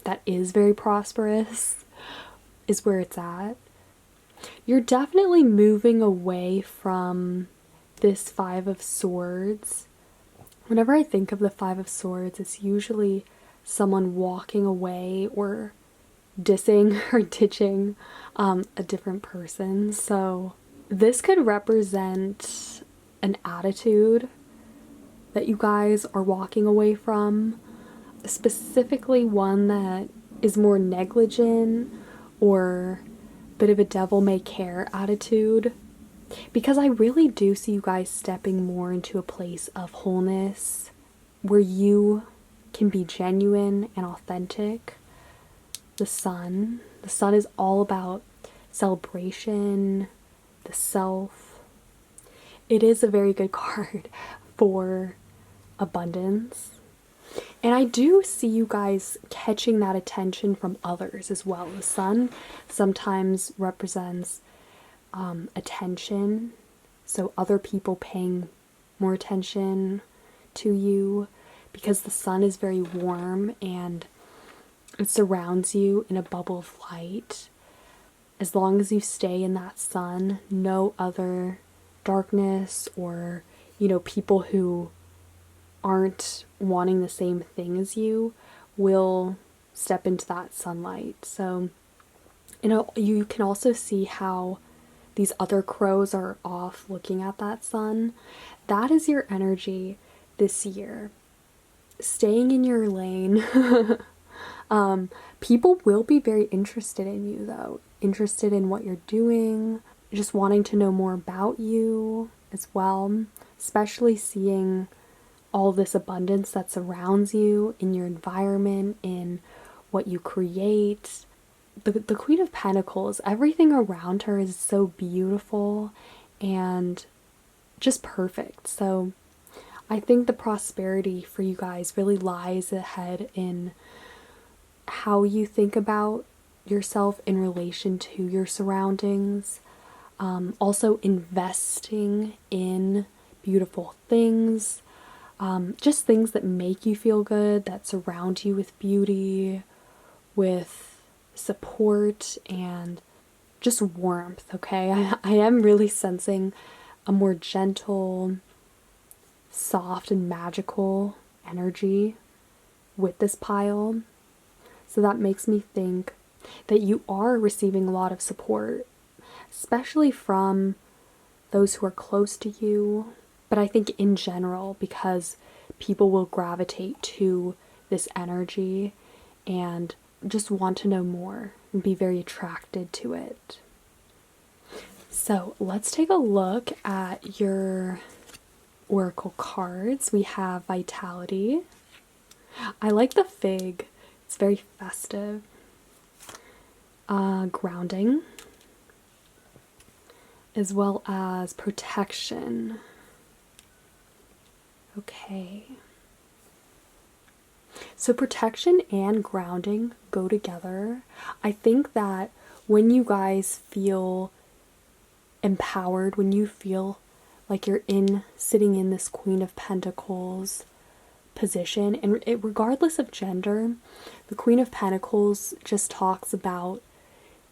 that is very prosperous, is where it's at. You're definitely moving away from this 5 of Swords. Whenever I think of the 5 of Swords, it's usually someone walking away or dissing or ditching a different person. So this could represent an attitude that you guys are walking away from, specifically one that is more negligent or a bit of a devil may care attitude. Because I really do see you guys stepping more into a place of wholeness where you can be genuine and authentic. The Sun is all about celebration, the self. It is a very good card for abundance. And I do see you guys catching that attention from others as well. The Sun sometimes represents attention, So other people paying more attention to you, because the sun is very warm and it surrounds you in a bubble of light. As long as you stay in that sun, no other darkness or, people who aren't wanting the same thing as you will step into that sunlight. So, you can also see how these other crows are off looking at that sun. That is your energy this year. Staying in your lane. People will be very interested in you, though. Interested in what you're doing, just wanting to know more about you as well, especially seeing all this abundance that surrounds you in your environment, in what you create. The Queen of Pentacles, everything around her is so beautiful and just perfect. So I think the prosperity for you guys really lies ahead in how you think about yourself in relation to your surroundings. Also investing in beautiful things, just things that make you feel good, that surround you with beauty, with support, and just warmth, okay? I am really sensing a more gentle, soft, and magical energy with this pile. So that makes me think that you are receiving a lot of support, especially from those who are close to you. But I think in general, because people will gravitate to this energy and just want to know more and be very attracted to it. So let's take a look at your oracle cards. We have Vitality. I like the fig. It's very festive. Grounding, as well as Protection. Okay. So protection and grounding go together. I think that when you guys feel empowered, when you feel like you're sitting in this Queen of Pentacles position, and regardless of gender, the Queen of Pentacles just talks about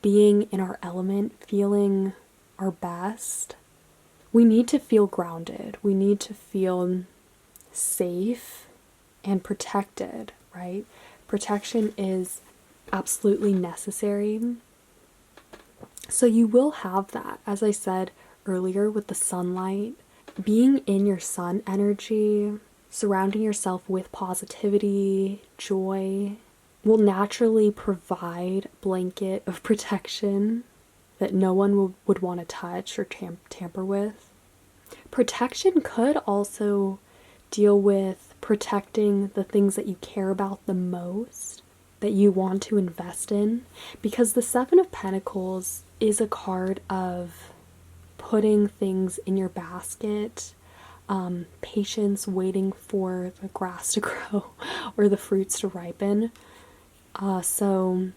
being in our element, feeling our best. We need to feel grounded. We need to feel safe and protected, right? Protection is absolutely necessary. So you will have that, as I said earlier, with the sunlight. Being in your sun energy, surrounding yourself with positivity, joy, will naturally provide a blanket of protection that no one would want to touch or tamper with. Protection could also deal with protecting the things that you care about the most, that you want to invest in, because the Seven of Pentacles is a card of putting things in your basket, patience, waiting for the grass to grow or the fruits to ripen. So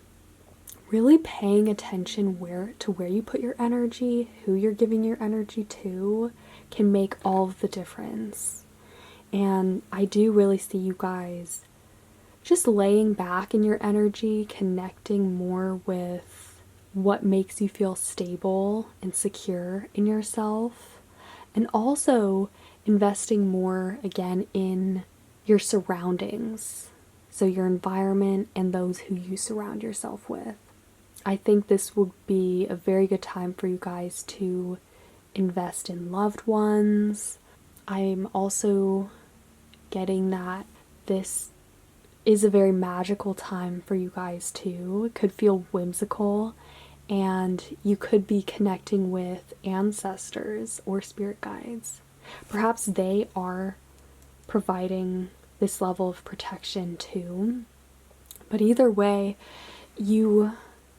really paying attention where you put your energy, who you're giving your energy to, can make all of the difference. And I do really see you guys just laying back in your energy, connecting more with what makes you feel stable and secure in yourself, and also investing more again in your surroundings, so your environment and those who you surround yourself with. I think this would be a very good time for you guys to invest in loved ones. I'm also getting that this is a very magical time for you guys too. It could feel whimsical, and you could be connecting with ancestors or spirit guides. Perhaps they are providing this level of protection too. But either way, you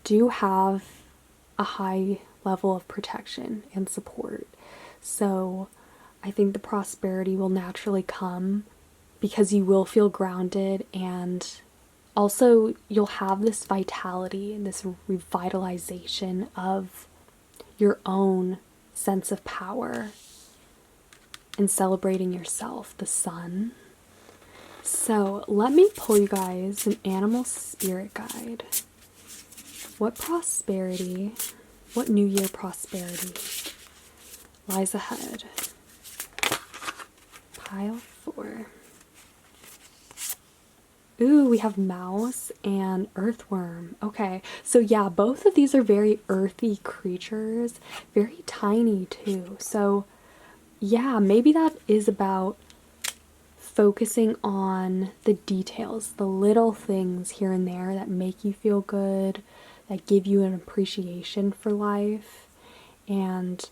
do have a high level of protection and support. So I think the prosperity will naturally come because you will feel grounded, and also you'll have this vitality and this revitalization of your own sense of power and celebrating yourself, the sun. So let me pull you guys an animal spirit guide. What prosperity, what New Year prosperity lies ahead? Pile 4. Ooh, we have mouse and earthworm. Okay, so yeah, both of these are very earthy creatures, very tiny too. So yeah, maybe that is about focusing on the details, the little things here and there that make you feel good, that give you an appreciation for life. And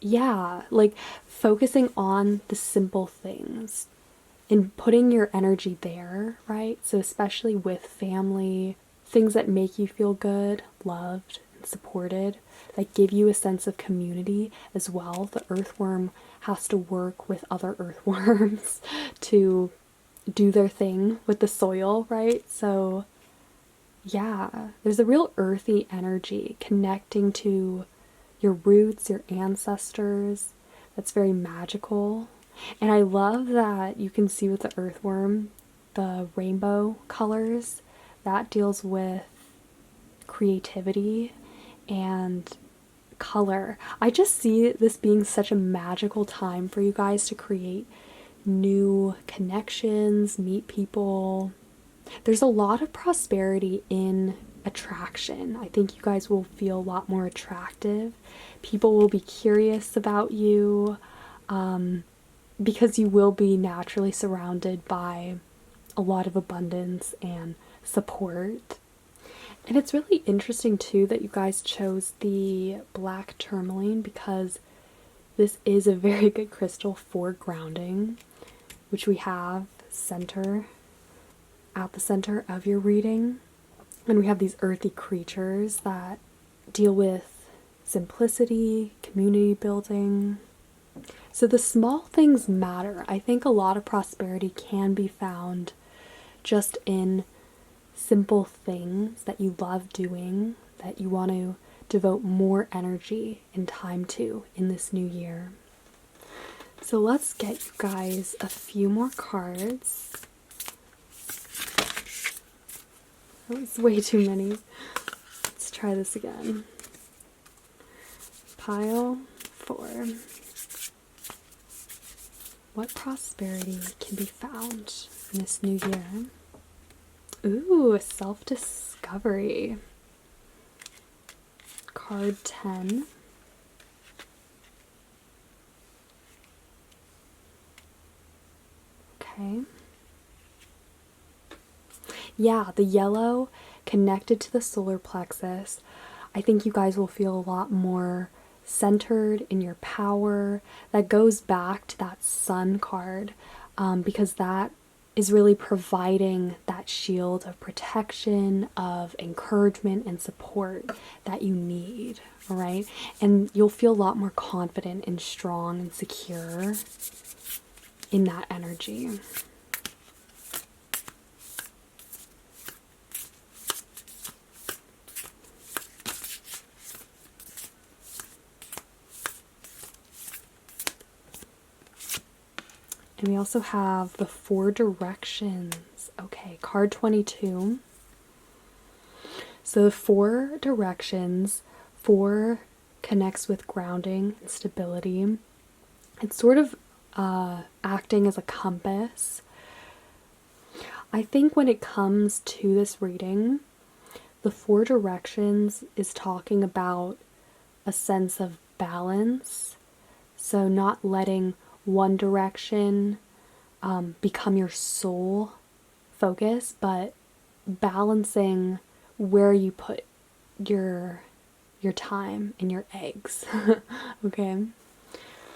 yeah, like focusing on the simple things and putting your energy there, right? So especially with family, things that make you feel good, loved, and supported, that give you a sense of community as well. The earthworm has to work with other earthworms to do their thing with the soil, right? So yeah, there's a real earthy energy connecting to your roots, your ancestors. That's very magical. And I love that you can see with the earthworm, the rainbow colors. That deals with creativity and color. I just see this being such a magical time for you guys to create new connections, meet people. There's a lot of prosperity in attraction. I think you guys will feel a lot more attractive. People will be curious about you, because you will be naturally surrounded by a lot of abundance and support. And it's really interesting too that you guys chose the black tourmaline, because this is a very good crystal for grounding, which we have at the center of your reading. And we have these earthy creatures that deal with simplicity, community building. So the small things matter. I think a lot of prosperity can be found just in simple things that you love doing, that you want to devote more energy and time to in this new year. So let's get you guys a few more cards. That was way too many. Let's try this again. Pile 4. What prosperity can be found in this new year? Ooh, self-discovery. Card 10. Okay. Yeah, the yellow connected to the solar plexus. I think you guys will feel a lot more centered in your power. That goes back to that sun card, because that is really providing that shield of protection, of encouragement and support that you need, all right? And you'll feel a lot more confident and strong and secure in that energy. And we also have the 4 directions. Okay, card 22. So the 4 directions, 4 connects with grounding and stability. It's sort of acting as a compass. I think when it comes to this reading, the 4 directions is talking about a sense of balance. So not letting one direction become your sole focus, but balancing where you put your time and your eggs. Okay,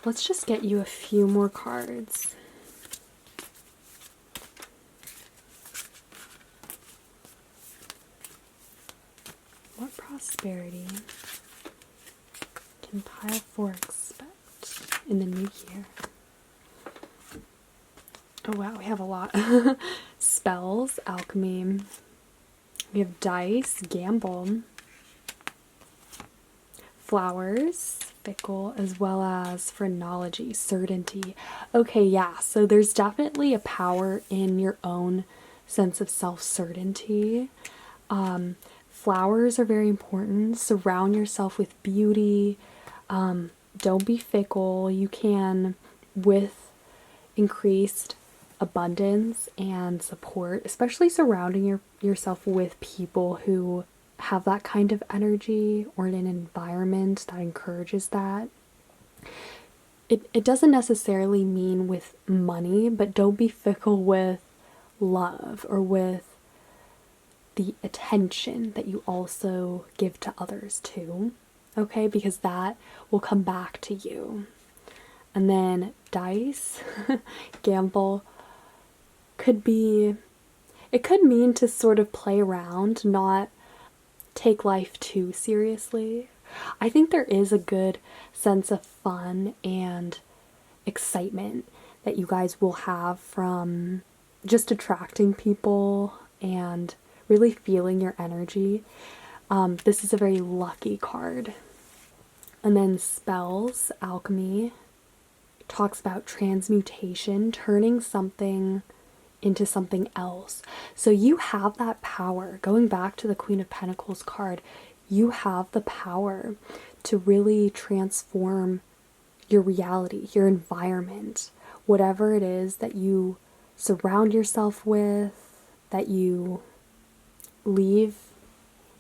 let's just get you a few more cards. What prosperity can pile 4 expect in the new year? Oh wow, we have a lot. Spells, alchemy. We have dice, gamble. Flowers, fickle, as well as phrenology, certainty. Okay, yeah, so there's definitely a power in your own sense of self-certainty. Flowers are very important. Surround yourself with beauty. Don't be fickle. You can, with increased abundance and support, especially surrounding yourself with people who have that kind of energy or in an environment that encourages that. It doesn't necessarily mean with money, but don't be fickle with love or with the attention that you also give to others too. Okay, because that will come back to you. And then dice, gamble, could mean to sort of play around, not take life too seriously. I think there is a good sense of fun and excitement that you guys will have from just attracting people and really feeling your energy. This is a very lucky card. And then spells, alchemy, talks about transmutation, turning something into something else. So you have that power. Going back to the Queen of Pentacles card, you have the power to really transform your reality, your environment, whatever it is that you surround yourself with, that you leave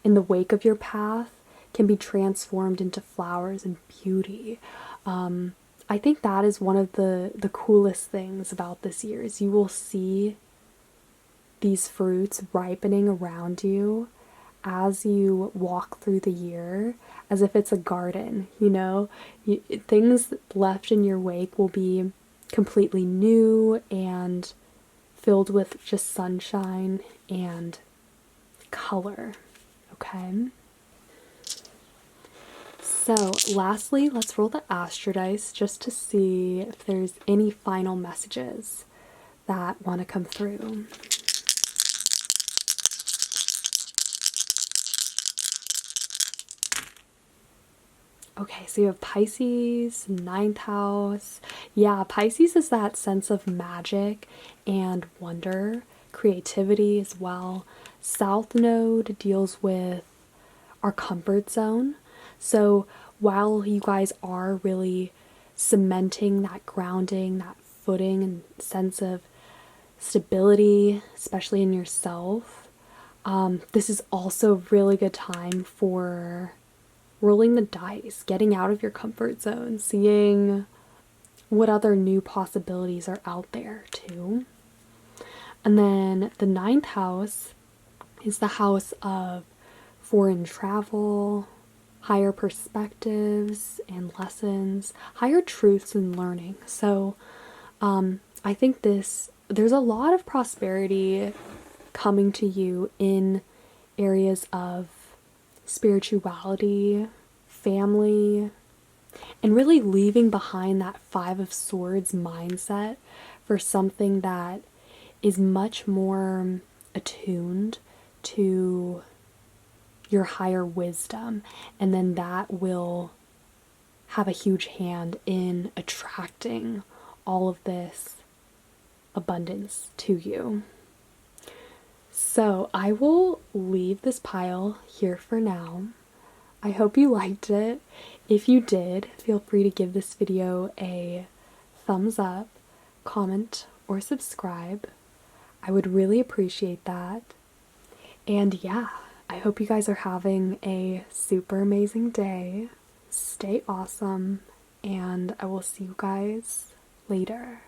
in the wake of your path, can be transformed into flowers and beauty. I think that is one of the coolest things about this year is you will see these fruits ripening around you as you walk through the year, as if it's a garden, you know? Things left in your wake will be completely new and filled with just sunshine and color, okay? So, lastly, let's roll the Astro Dice just to see if there's any final messages that want to come through. Okay, so you have Pisces, 9th house. Yeah, Pisces is that sense of magic and wonder, creativity as well. South node deals with our comfort zone. So while you guys are really cementing that grounding, that footing and sense of stability, especially in yourself, this is also a really good time for rolling the dice, getting out of your comfort zone, seeing what other new possibilities are out there too. And then the 9th house is the house of foreign travel, higher perspectives and lessons, higher truths and learning. So I think there's a lot of prosperity coming to you in areas of spirituality, family, and really leaving behind that 5 of Swords mindset for something that is much more attuned to your higher wisdom, and then that will have a huge hand in attracting all of this abundance to you. So I will leave this pile here for now. I hope you liked it. If you did, feel free to give this video a thumbs up, comment, or subscribe. I would really appreciate that. And yeah, I hope you guys are having a super amazing day. Stay awesome, and I will see you guys later.